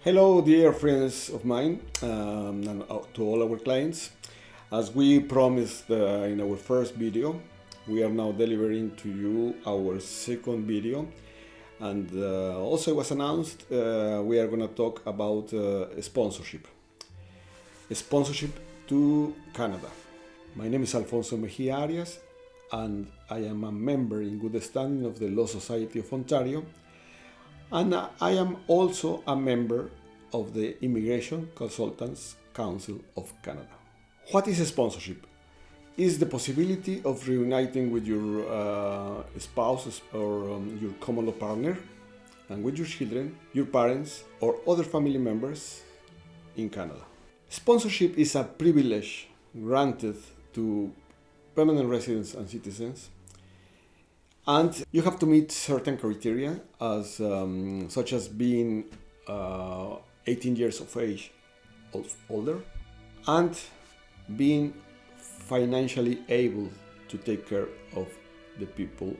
Hello, dear friends of mine, and to all our clients. As we promised in our first video, we are now delivering to you our second video. And also, it was announced we are going to talk about sponsorship. Sponsorship to Canada. My name is Alfonso Mejia Arias, and I am a member in good standing of the Law Society of Ontario. And I am also a member of the Immigration Consultants Council of Canada. What is a sponsorship? It's the possibility of reuniting with your spouse or your common law partner and with your children, your parents, or other family members in Canada. Sponsorship is a privilege granted to permanent residents and citizens, and you have to meet certain criteria, such as being 18 years of age or older, and being financially able to take care of the people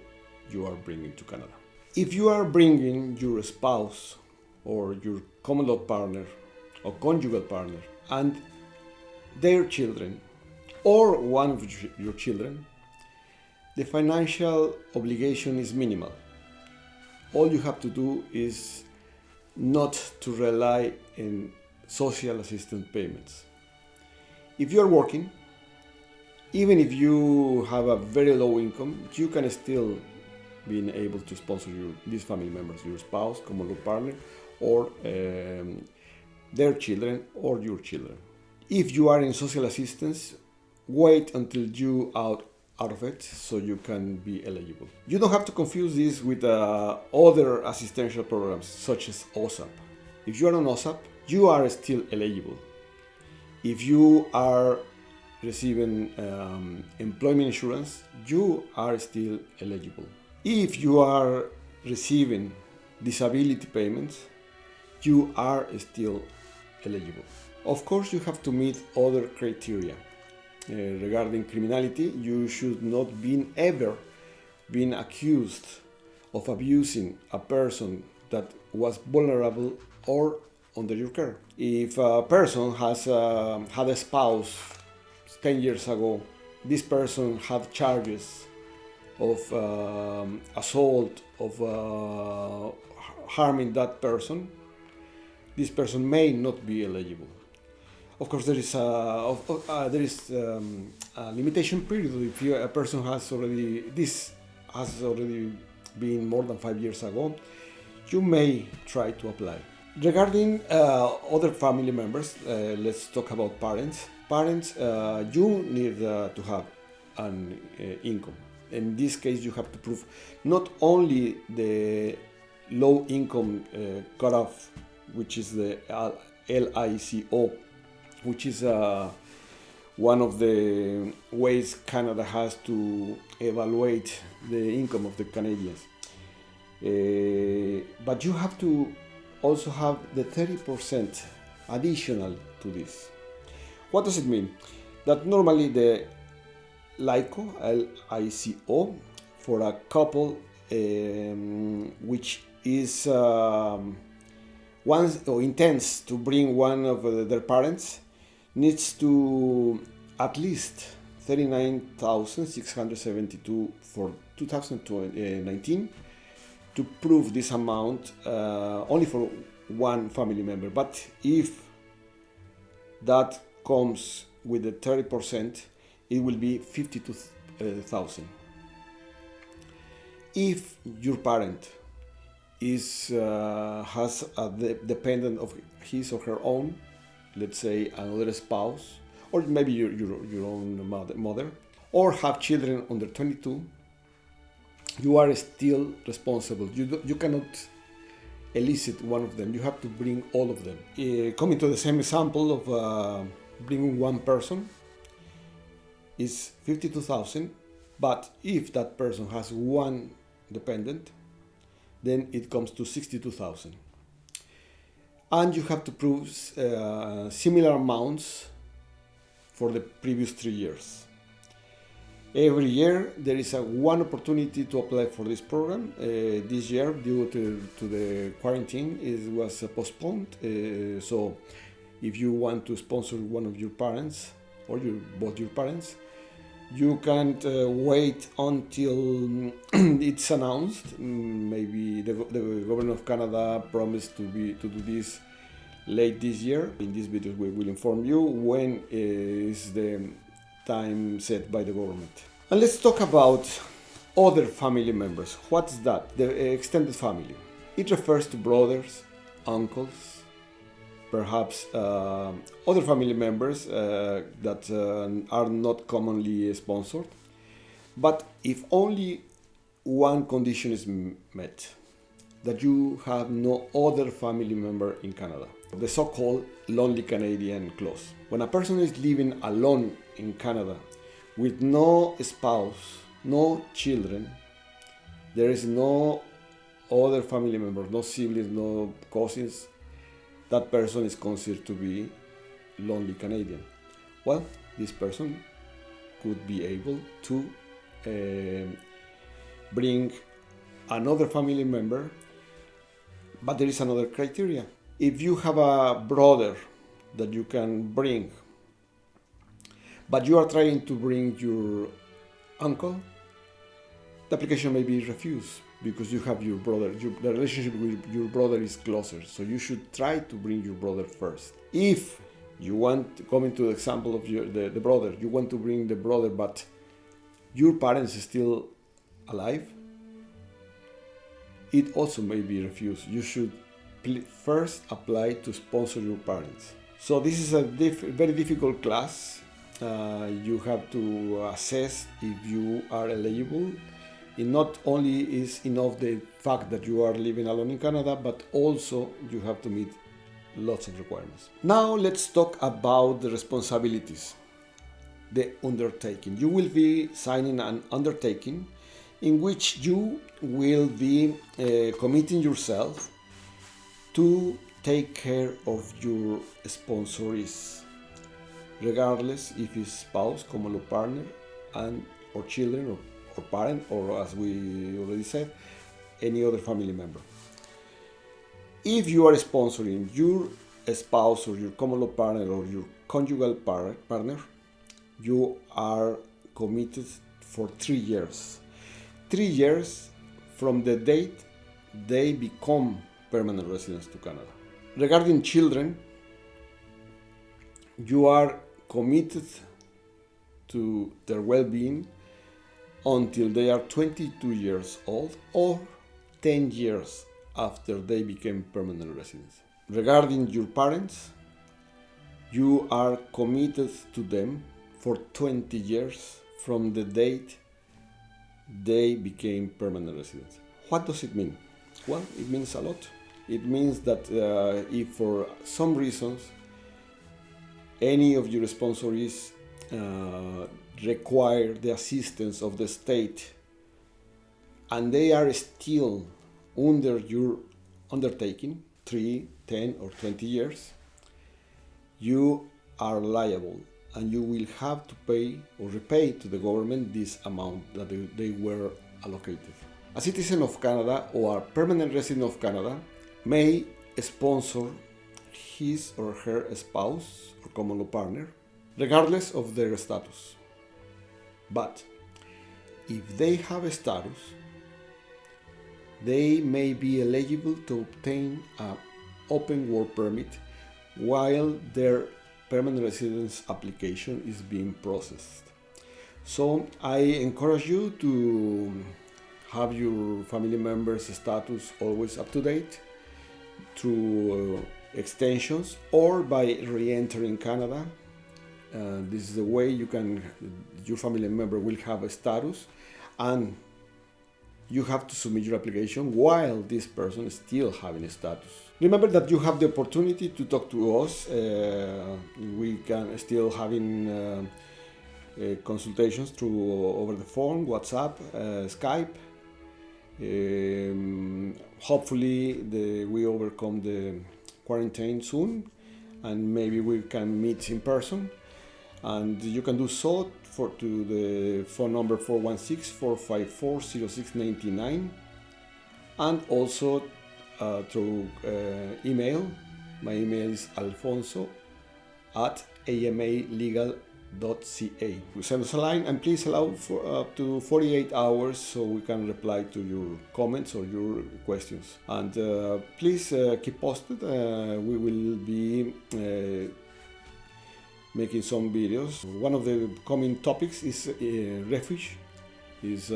you are bringing to Canada. If you are bringing your spouse or your common law partner or conjugal partner and their children, or one of your children, the financial obligation is minimal. All you have to do is not to rely on social assistance payments. If you are working, even if you have a very low income, you can still be able to sponsor these family members, your spouse, common law partner, or their children or your children. If you are in social assistance, wait until you out of it so you can be eligible. You don't have to confuse this with other assistential programs such as OSAP. If you are on OSAP, you are still eligible. If you are receiving employment insurance, you are still eligible. If you are receiving disability payments, you are still eligible. Of course, you have to meet other criteria. Regarding criminality, you should not ever been accused of abusing a person that was vulnerable or under your care. If a person has had a spouse 10 years ago, this person had charges of assault, of harming that person, this person may not be eligible. Of course, there is a limitation period. If a person has already been more than 5 years ago, you may try to apply. Regarding other family members, let's talk about parents. Parents, you need to have an income. In this case, you have to prove not only the low income cutoff, which is the LICO, which is one of the ways Canada has to evaluate the income of the Canadians. But you have to also have the 30% additional to this. What does it mean? That normally the LICO, for a couple which is wants or intends to bring one of their parents, needs to at least 39,672 for 2019 to prove this amount only for one family member. But if that comes with the 30%, it will be 52,000. If your parent has a dependent of his or her own, let's say another spouse, or maybe your own mother, or have children under 22, you are still responsible. You cannot elicit one of them. You have to bring all of them. Coming to the same example of bringing one person is 52,000, but if that person has one dependent, then it comes to 62,000. And you have to prove similar amounts for the previous 3 years. Every year there is one opportunity to apply for this program. This year, due to the quarantine, it was postponed. So if you want to sponsor one of your parents or both your parents, you can't wait until it's announced. Maybe the government of Canada promised to do this late this year. In this video, we will inform you when is the time set by the government. And let's talk about other family members. What's that? The extended family. It refers to brothers, uncles, perhaps other family members that are not commonly sponsored. But if only one condition is met, that you have no other family member in Canada, the so-called lonely Canadian clause. When a person is living alone in Canada with no spouse, no children, there is no other family member, no siblings, no cousins, that person is considered to be lonely Canadian. Well, this person could be able to bring another family member, but there is another criteria. If you have a brother that you can bring, but you are trying to bring your uncle, the application may be refused because you have your brother. The relationship with your brother is closer, so you should try to bring your brother first. If you want, coming to the example of the brother, you want to bring the brother, but your parents are still alive, it also may be refused. You should first apply to sponsor your parents. So this is a very difficult class. You have to assess if you are eligible. It not only is enough the fact that you are living alone in Canada, but also you have to meet lots of requirements. Now let's talk about the responsibilities, the undertaking. You will be signing an undertaking in which you will be committing yourself to take care of your sponsorees, regardless if it's spouse, common law partner, and or children, or parent, or as we already said, any other family member. If you are sponsoring your spouse or your common law partner or your conjugal partner, you are committed for 3 years. 3 years from the date they become permanent residents to Canada. Regarding children, you are committed to their well-being until they are 22 years old or 10 years after they became permanent residents. Regarding your parents, you are committed to them for 20 years from the date they became permanent residents. What does it mean? Well, it means a lot. It means that if for some reasons any of your sponsorees require the assistance of the state and they are still under your undertaking, 3, 10 or 20 years, you are liable and you will have to pay or repay to the government this amount that they were allocated. A citizen of Canada or a permanent resident of Canada may sponsor his or her spouse or common law partner, regardless of their status. But if they have a status, they may be eligible to obtain an open work permit while their permanent residence application is being processed. So I encourage you to have your family members' status always up to date through extensions or by re-entering Canada. This is the way your family member will have a status, and you have to submit your application while this person is still having a status. Remember that you have the opportunity to talk to us. We can still having consultations through over the phone, WhatsApp, Skype. Hopefully we overcome the quarantine soon and maybe we can meet in person, and you can do so to the phone number 416-454-0699, and also through email. My email is alfonso@amalegal.ca. Send us a line, and please allow for up to 48 hours so we can reply to your comments or your questions. And please keep posted. We will be making some videos. One of the coming topics is refuge. Is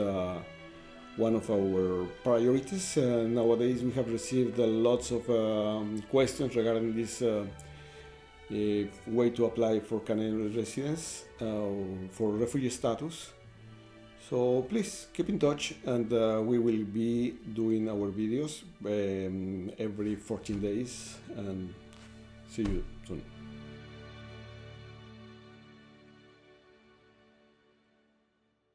one of our priorities. Nowadays we have received lots of questions regarding this way to apply for Canadian residence for refugee status. So please keep in touch, and we will be doing our videos every 14 days, and see you.